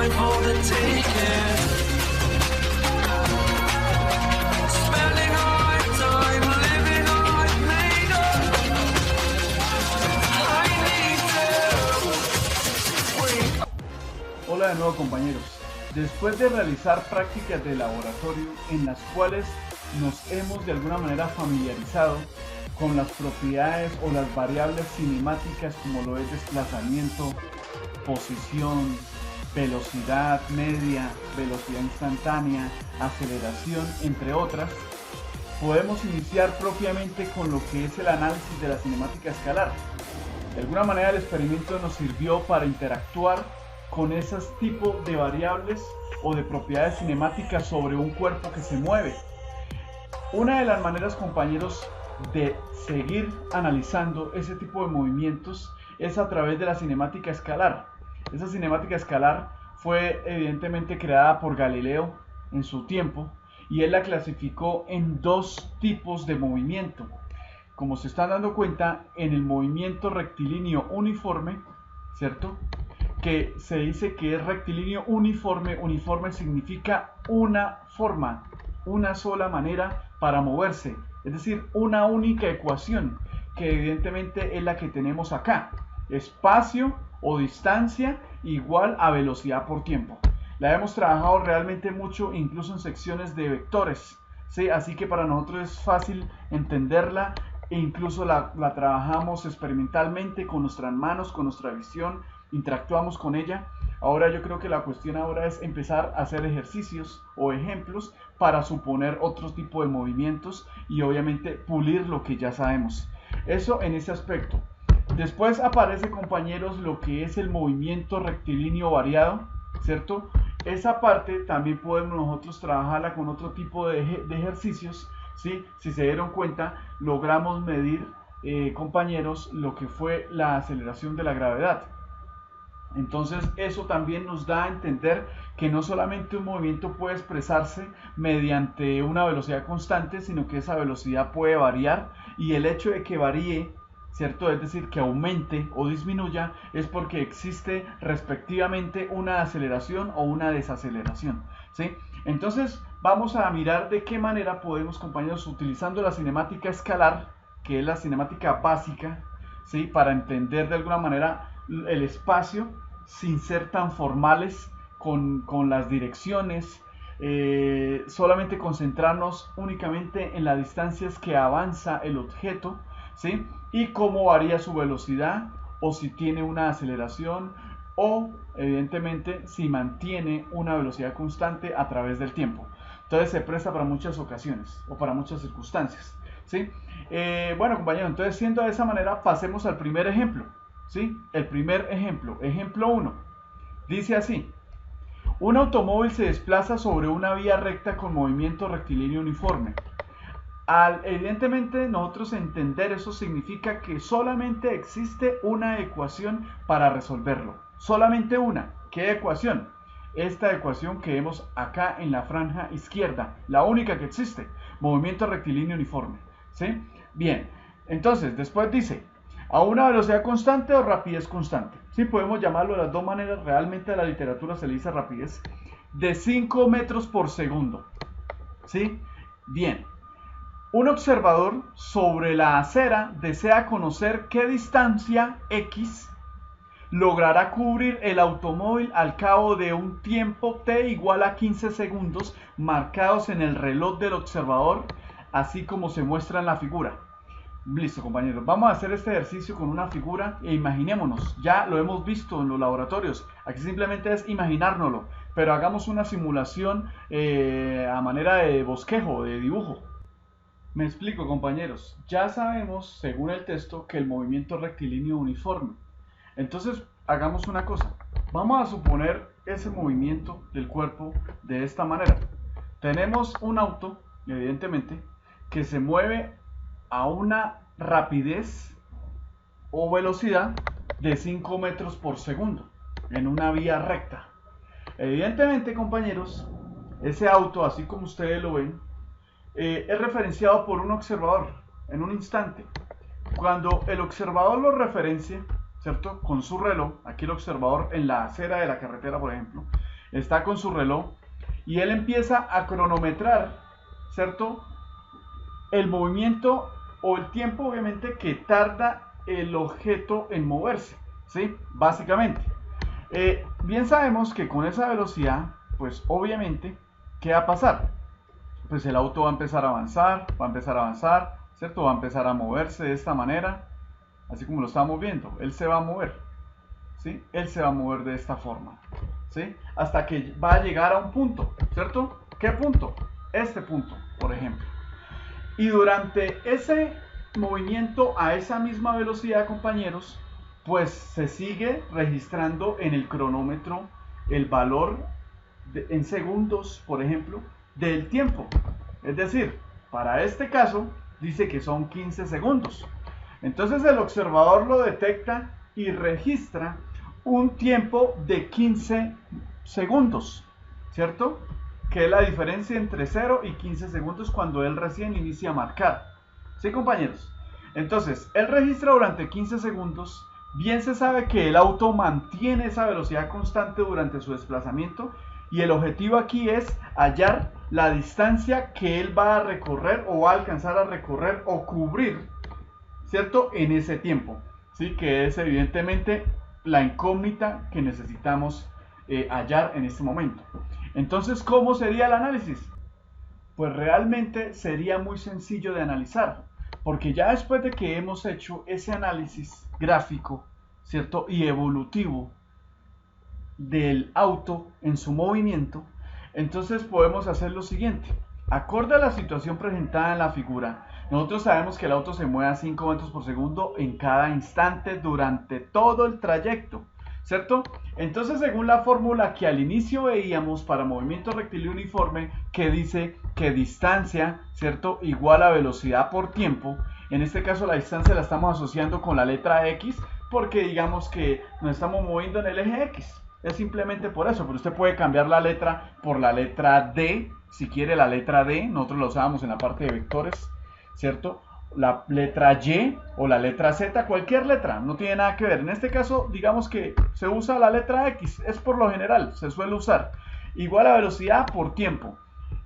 mine for the taking. Spending our time living our made up. I need to wake. Hola de nuevo, compañeros. Después de realizar prácticas de laboratorio en las cuales nos hemos de alguna manera familiarizado con las propiedades o las variables cinemáticas como lo es desplazamiento, posición, velocidad media, velocidad instantánea, aceleración, entre otras, podemos iniciar propiamente con lo que es el análisis de la cinemática escalar. De alguna manera el experimento nos sirvió para interactuar con esos tipos de variables o de propiedades cinemáticas sobre un cuerpo que se mueve. Una de las maneras, compañeros, de seguir analizando ese tipo de movimientos es a través de la cinemática escalar. Esa cinemática escalar fue evidentemente creada por Galileo en su tiempo y él la clasificó en dos tipos de movimiento. Como se están dando cuenta, en el movimiento rectilíneo uniforme, ¿cierto?, que se dice que es rectilíneo uniforme. Uniforme significa una forma, una sola manera para moverse, es decir, una única ecuación, que evidentemente es la que tenemos acá: espacio o distancia igual a velocidad por tiempo. La hemos trabajado realmente mucho, incluso en secciones de vectores, ¿sí? Así que para nosotros es fácil entenderla e incluso la trabajamos experimentalmente con nuestras manos, con nuestra visión, interactuamos con ella. Ahora yo creo que la cuestión ahora es empezar a hacer ejercicios o ejemplos para suponer otro tipo de movimientos y obviamente pulir lo que ya sabemos. Eso en ese aspecto. Después aparece, compañeros, lo que es el movimiento rectilíneo variado, ¿cierto? Esa parte también podemos nosotros trabajarla con otro tipo de ejercicios, ¿sí? Si se dieron cuenta, logramos medir, compañeros, lo que fue la aceleración de la gravedad. Entonces eso también nos da a entender que no solamente un movimiento puede expresarse mediante una velocidad constante, sino que esa velocidad puede variar, y el hecho de que varíe, ¿cierto?, es decir, que aumente o disminuya, es porque existe respectivamente una aceleración o una desaceleración, ¿sí? Entonces vamos a mirar de qué manera podemos, compañeros, utilizando la cinemática escalar, que es la cinemática básica, ¿sí?, para entender de alguna manera el espacio sin ser tan formales con las direcciones, solamente concentrarnos únicamente en las distancias que avanza el objeto, ¿sí?, y cómo varía su velocidad, o si tiene una aceleración, o evidentemente si mantiene una velocidad constante a través del tiempo. Entonces se presta para muchas ocasiones o para muchas circunstancias, ¿sí? Bueno, compañeros, entonces siendo de esa manera, pasemos al primer ejemplo, ¿sí? El primer ejemplo, ejemplo 1, dice así: un automóvil se desplaza sobre una vía recta con movimiento rectilíneo uniforme. Al evidentemente nosotros entender eso, significa que solamente existe una ecuación para resolverlo, solamente una. ¿Qué ecuación? Esta ecuación que vemos acá en la franja izquierda, la única que existe: movimiento rectilíneo uniforme, ¿sí? Bien, entonces después dice: a una velocidad constante o rapidez constante, ¿sí? Podemos llamarlo de las dos maneras. Realmente a la literatura se le dice rapidez, de 5 metros por segundo, ¿sí? Bien, un observador sobre la acera desea conocer qué distancia X logrará cubrir el automóvil al cabo de un tiempo t igual a 15 segundos marcados en el reloj del observador, así como se muestra en la figura. Listo, compañeros, vamos a hacer este ejercicio con una figura e imaginémonos. Ya lo hemos visto en los laboratorios, aquí simplemente es imaginárnoslo, pero hagamos una simulación a manera de bosquejo, de dibujo. Me explico, compañeros. Ya sabemos, según el texto, que el movimiento es rectilíneo uniforme. Entonces hagamos una cosa: vamos a suponer ese movimiento del cuerpo de esta manera. Tenemos un auto, evidentemente, que se mueve a una rapidez o velocidad de 5 metros por segundo en una vía recta. Evidentemente, compañeros, ese auto, así como ustedes lo ven, es referenciado por un observador en un instante. Cuando el observador lo referencia, ¿cierto?, con su reloj, aquí el observador en la acera de la carretera, por ejemplo, está con su reloj y él empieza a cronometrar, ¿cierto? El movimiento o el tiempo, obviamente, que tarda el objeto en moverse, ¿sí? Básicamente. Bien sabemos que con esa velocidad, pues obviamente, ¿qué va a pasar? Pues el auto va a empezar a avanzar, ¿cierto? Va a empezar a moverse de esta manera, así como lo estamos viendo. Él se va a mover, ¿sí? Él se va a mover de esta forma, ¿sí? Hasta que va a llegar a un punto, ¿cierto? ¿Qué punto? Este punto, por ejemplo. Y durante ese movimiento a esa misma velocidad, compañeros, pues se sigue registrando en el cronómetro el valor en segundos, por ejemplo, del tiempo. Es decir, para este caso dice que son 15 segundos. Entonces el observador lo detecta y registra un tiempo de 15 segundos, ¿cierto? Que es la diferencia entre 0 y 15 segundos cuando él recién inicia a marcar. ¿Sí, compañeros? Entonces, él registra durante 15 segundos. Bien se sabe que el auto mantiene esa velocidad constante durante su desplazamiento y el objetivo aquí es hallar la distancia que él va a recorrer o va a alcanzar a recorrer o cubrir, ¿cierto? En ese tiempo, ¿sí? Que es evidentemente la incógnita que necesitamos hallar en este momento. Entonces, ¿cómo sería el análisis? Pues realmente sería muy sencillo de analizar, porque ya después de que hemos hecho ese análisis gráfico, ¿cierto? Y evolutivo del auto en su movimiento, entonces podemos hacer lo siguiente. Acorde a la situación presentada en la figura, nosotros sabemos que el auto se mueve a 5 metros por segundo en cada instante durante todo el trayecto, ¿cierto? Entonces, según la fórmula que al inicio veíamos para movimiento rectilíneo uniforme, que dice que distancia, ¿cierto?, igual a velocidad por tiempo, en este caso la distancia la estamos asociando con la letra X, porque digamos que nos estamos moviendo en el eje X. Es simplemente por eso, pero usted puede cambiar la letra por la letra D, si quiere la letra D, nosotros la usábamos en la parte de vectores, ¿cierto? La letra Y o la letra Z, cualquier letra, no tiene nada que ver. En este caso, digamos que se usa la letra X, es por lo general, se suele usar. Igual a velocidad por tiempo.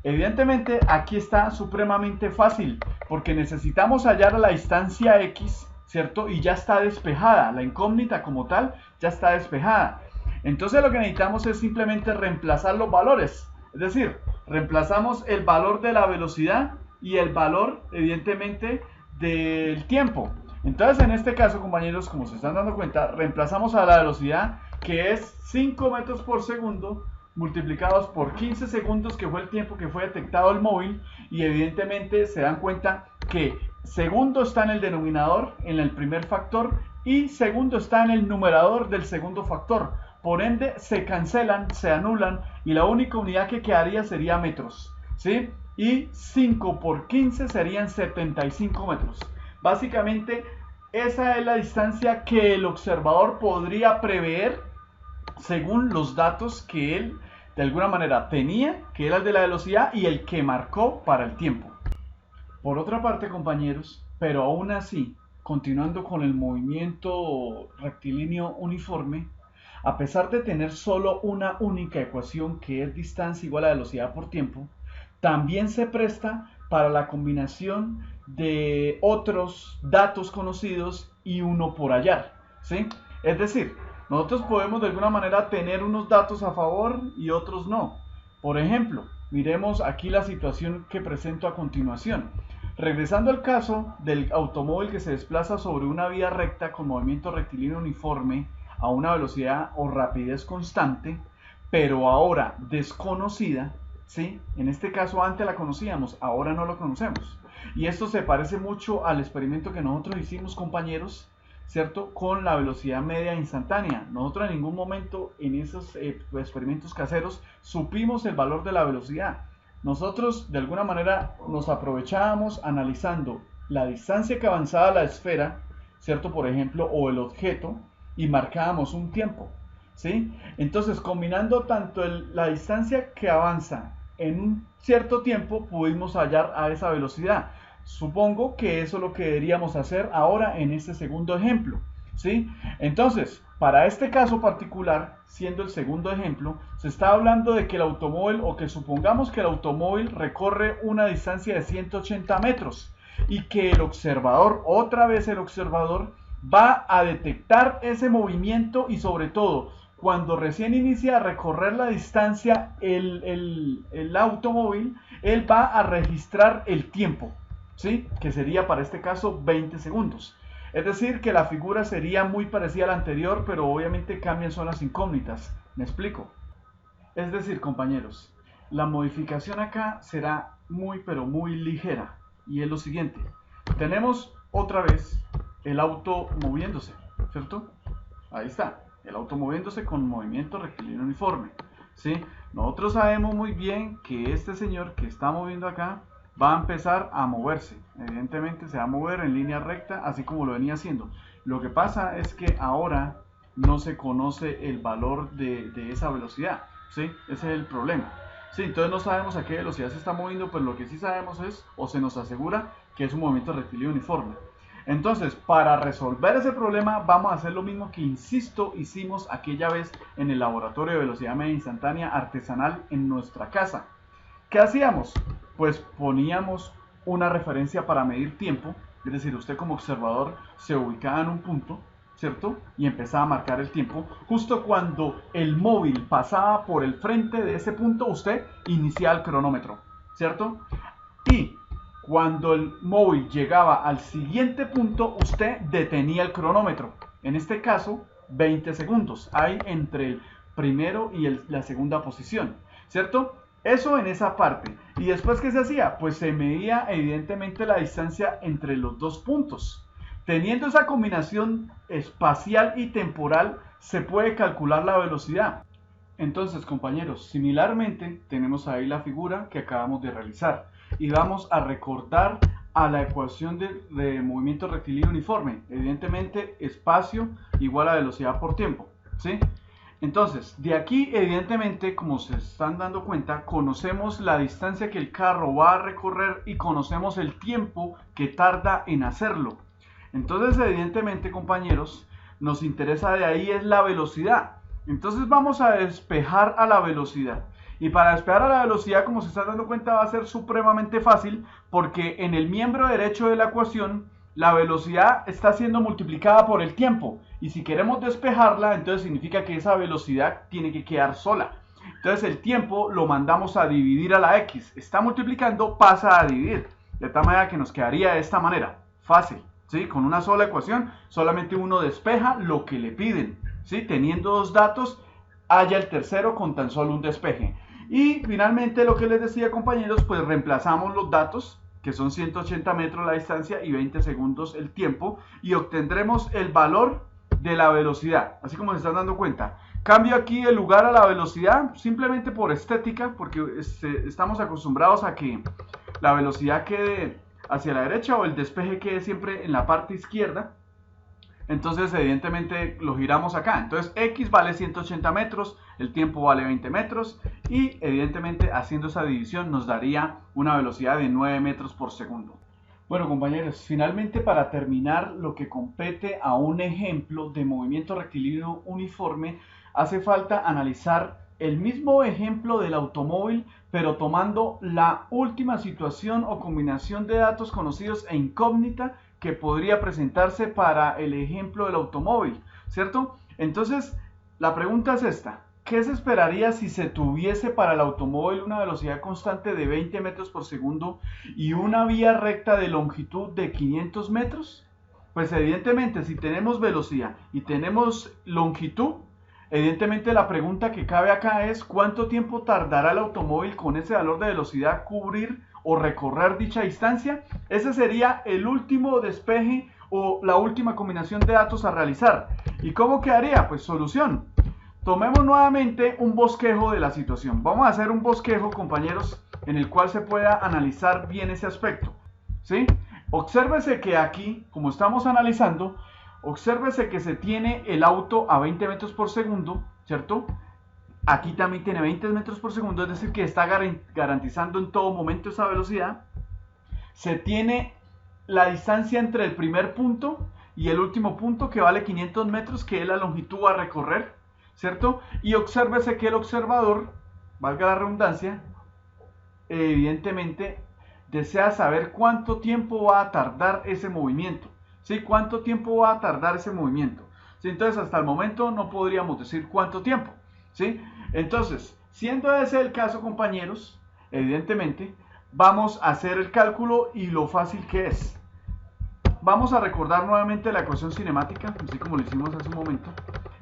Evidentemente, aquí está supremamente fácil, porque necesitamos hallar la distancia X, ¿cierto? Y ya está despejada, la incógnita como tal ya está despejada. Entonces lo que necesitamos es simplemente reemplazar los valores. Es decir, reemplazamos el valor de la velocidad y el valor, evidentemente, del tiempo. Entonces, en este caso, compañeros, como se están dando cuenta, reemplazamos a la velocidad, que es 5 metros por segundo, multiplicados por 15 segundos, que fue el tiempo que fue detectado el móvil, y evidentemente se dan cuenta que segundo está en el denominador, en el primer factor, y segundo está en el numerador del segundo factor. Por ende, se cancelan, se anulan, y la única unidad que quedaría sería metros, ¿sí? Y 5 por 15 serían 75 metros. Básicamente, esa es la distancia que el observador podría prever según los datos que él de alguna manera tenía, que era el de la velocidad y el que marcó para el tiempo. Por otra parte, compañeros, pero aún así, continuando con el movimiento rectilíneo uniforme, a pesar de tener solo una única ecuación que es distancia igual a velocidad por tiempo, también se presta para la combinación de otros datos conocidos y uno por hallar, ¿sí? Es decir, nosotros podemos de alguna manera tener unos datos a favor y otros no. Por ejemplo, miremos aquí la situación que presento a continuación. Regresando al caso del automóvil que se desplaza sobre una vía recta con movimiento rectilíneo uniforme a una velocidad o rapidez constante, pero ahora desconocida, ¿sí? En este caso antes la conocíamos, ahora no lo conocemos. Y esto se parece mucho al experimento que nosotros hicimos, compañeros, ¿cierto? Con la velocidad media instantánea. Nosotros en ningún momento en esos experimentos caseros supimos el valor de la velocidad. Nosotros de alguna manera nos aprovechábamos analizando la distancia que avanzaba la esfera, ¿cierto? Por ejemplo, o el objeto, y marcábamos un tiempo, ¿sí? Entonces, combinando tanto la distancia que avanza en un cierto tiempo, pudimos hallar a esa velocidad. Supongo que eso es lo que deberíamos hacer ahora en este segundo ejemplo, ¿sí? Entonces, Para este caso particular, siendo el segundo ejemplo, se está hablando de que el automóvil, o que supongamos que el automóvil recorre una distancia de 180 metros y que el observador, otra vez el observador, va a detectar ese movimiento y sobre todo, cuando recién inicia a recorrer la distancia el automóvil, él va a registrar el tiempo, ¿sí? Que sería para este caso 20 segundos. Es decir, que la figura sería muy parecida a la anterior, pero obviamente cambian son las incógnitas. ¿Me explico? Es decir, compañeros, la modificación acá será muy pero muy ligera. Y es lo siguiente. Tenemos otra vez el auto moviéndose, ¿cierto? Ahí está, el auto moviéndose con movimiento rectilíneo uniforme, ¿sí? Nosotros sabemos muy bien que este señor que está moviendo acá va a empezar a moverse. Evidentemente se va a mover en línea recta, así como lo venía haciendo. Lo que pasa es que ahora no se conoce el valor de esa velocidad, ¿sí? Ese es el problema. Sí, entonces no sabemos a qué velocidad se está moviendo, pero lo que sí sabemos es, o se nos asegura, que es un movimiento rectilíneo uniforme. Entonces, para resolver ese problema, vamos a hacer lo mismo que, insisto, hicimos aquella vez en el laboratorio de velocidad media instantánea artesanal en nuestra casa. ¿Qué hacíamos? Pues poníamos una referencia para medir tiempo, es decir, usted como observador se ubicaba en un punto, ¿cierto? Y empezaba a marcar el tiempo. Justo cuando el móvil pasaba por el frente de ese punto, usted iniciaba el cronómetro, ¿cierto? Y cuando el móvil llegaba al siguiente punto, usted detenía el cronómetro. En este caso, 20 segundos. Hay entre el primero y la segunda posición, ¿cierto? Eso en esa parte. ¿Y después qué se hacía? Pues se medía evidentemente la distancia entre los dos puntos. Teniendo esa combinación espacial y temporal, se puede calcular la velocidad. Entonces, compañeros, similarmente tenemos ahí la figura que acabamos de realizar. Y vamos a recortar a la ecuación de movimiento rectilíneo uniforme. Evidentemente, espacio igual a velocidad por tiempo, ¿sí? Entonces, de aquí, evidentemente, como se están dando cuenta, conocemos la distancia que el carro va a recorrer y conocemos el tiempo que tarda en hacerlo. Entonces, evidentemente, compañeros, nos interesa de ahí es la velocidad. Entonces vamos a despejar a la velocidad. Y para despejar a la velocidad, como se están dando cuenta, va a ser supremamente fácil, porque en el miembro derecho de la ecuación, la velocidad está siendo multiplicada por el tiempo. Y si queremos despejarla, entonces significa que esa velocidad tiene que quedar sola. Entonces el tiempo lo mandamos a dividir a la x. Está multiplicando, pasa a dividir. De tal manera que nos quedaría de esta manera. Fácil, ¿sí? Con una sola ecuación, solamente uno despeja lo que le piden, ¿sí? Teniendo dos datos, haya el tercero con tan solo un despeje. Y finalmente lo que les decía, compañeros, pues reemplazamos los datos, que son 180 metros la distancia y 20 segundos el tiempo, y obtendremos el valor de la velocidad, así como se están dando cuenta. Cambio aquí el lugar a la velocidad, simplemente por estética, porque estamos acostumbrados a que la velocidad quede hacia la derecha o el despeje quede siempre en la parte izquierda. Entonces evidentemente lo giramos acá. Entonces x vale 180 metros, el tiempo vale 20 metros y evidentemente haciendo esa división nos daría una velocidad de 9 metros por segundo. Bueno, compañeros, finalmente para terminar lo que compete a un ejemplo de movimiento rectilíneo uniforme, hace falta analizar el mismo ejemplo del automóvil, pero tomando la última situación o combinación de datos conocidos e incógnita que podría presentarse para el ejemplo del automóvil, ¿cierto? Entonces, la pregunta es esta: ¿qué se esperaría si se tuviese para el automóvil una velocidad constante de 20 metros por segundo y una vía recta de longitud de 500 metros? Pues evidentemente, si tenemos velocidad y tenemos longitud, evidentemente la pregunta que cabe acá es ¿cuánto tiempo tardará el automóvil con ese valor de velocidad cubrir o recorrer dicha distancia? Ese sería el último despeje o la última combinación de datos a realizar. ¿Y cómo quedaría? Pues solución. Tomemos nuevamente un bosquejo de la situación. Vamos a hacer un bosquejo, compañeros, en el cual se pueda analizar bien ese aspecto, ¿sí? Obsérvese que aquí, como estamos analizando, obsérvese que se tiene el auto a 20 metros por segundo, ¿cierto? Aquí también tiene 20 metros por segundo, es decir, que está garantizando en todo momento esa velocidad. Se tiene la distancia entre el primer punto y el último punto que vale 500 metros, que es la longitud a recorrer, ¿cierto? Y obsérvese que el observador, valga la redundancia, evidentemente desea saber cuánto tiempo va a tardar ese movimiento, ¿sí? ¿Cuánto tiempo va a tardar ese movimiento? ¿Sí? Entonces, hasta el momento no podríamos decir cuánto tiempo, ¿sí? Entonces, siendo ese el caso, compañeros, evidentemente, vamos a hacer el cálculo y lo fácil que es. Vamos a recordar nuevamente la ecuación cinemática, así como lo hicimos hace un momento.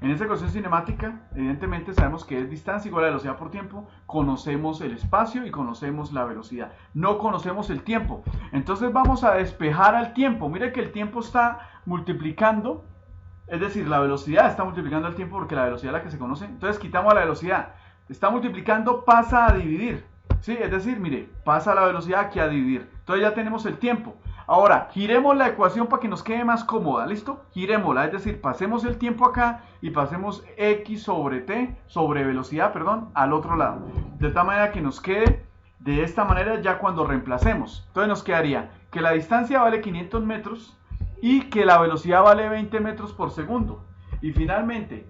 En esa ecuación cinemática, evidentemente sabemos que es distancia igual a velocidad por tiempo, conocemos el espacio y conocemos la velocidad. No conocemos el tiempo. Entonces vamos a despejar al tiempo. Mire que el tiempo está multiplicando, es decir, la velocidad está multiplicando el tiempo porque la velocidad es la que se conoce. Entonces quitamos la velocidad. Está multiplicando, pasa a dividir. ¿Sí? Es decir, mire, pasa la velocidad aquí a dividir. Entonces ya tenemos el tiempo. Ahora, giremos la ecuación para que nos quede más cómoda, ¿listo? Girémosla, es decir, pasemos el tiempo acá y pasemos x sobre t, sobre velocidad, perdón, al otro lado. De tal manera que nos quede de esta manera ya cuando reemplacemos. Entonces nos quedaría que la distancia vale 500 metros y que la velocidad vale 20 metros por segundo. Y finalmente,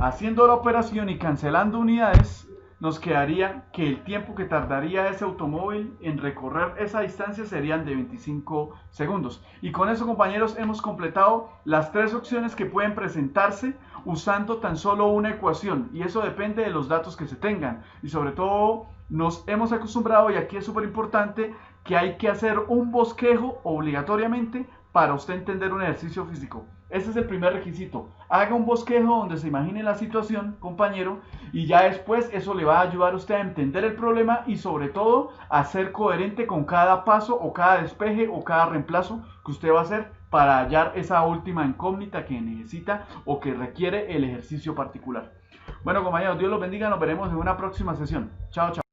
haciendo la operación y cancelando unidades, nos quedaría que el tiempo que tardaría ese automóvil en recorrer esa distancia serían de 25 segundos. Y con eso, compañeros, hemos completado las tres opciones que pueden presentarse usando tan solo una ecuación. Y eso depende de los datos que se tengan. Y sobre todo, nos hemos acostumbrado, y aquí es súper importante, que hay que hacer un bosquejo obligatoriamente para usted entender un ejercicio físico. Ese es el primer requisito. Haga un bosquejo donde se imagine la situación, compañero, y ya después eso le va a ayudar a usted a entender el problema y sobre todo a ser coherente con cada paso o cada despeje o cada reemplazo que usted va a hacer para hallar esa última incógnita que necesita o que requiere el ejercicio particular. Bueno, compañeros, Dios los bendiga. Nos veremos en una próxima sesión. Chao, chao.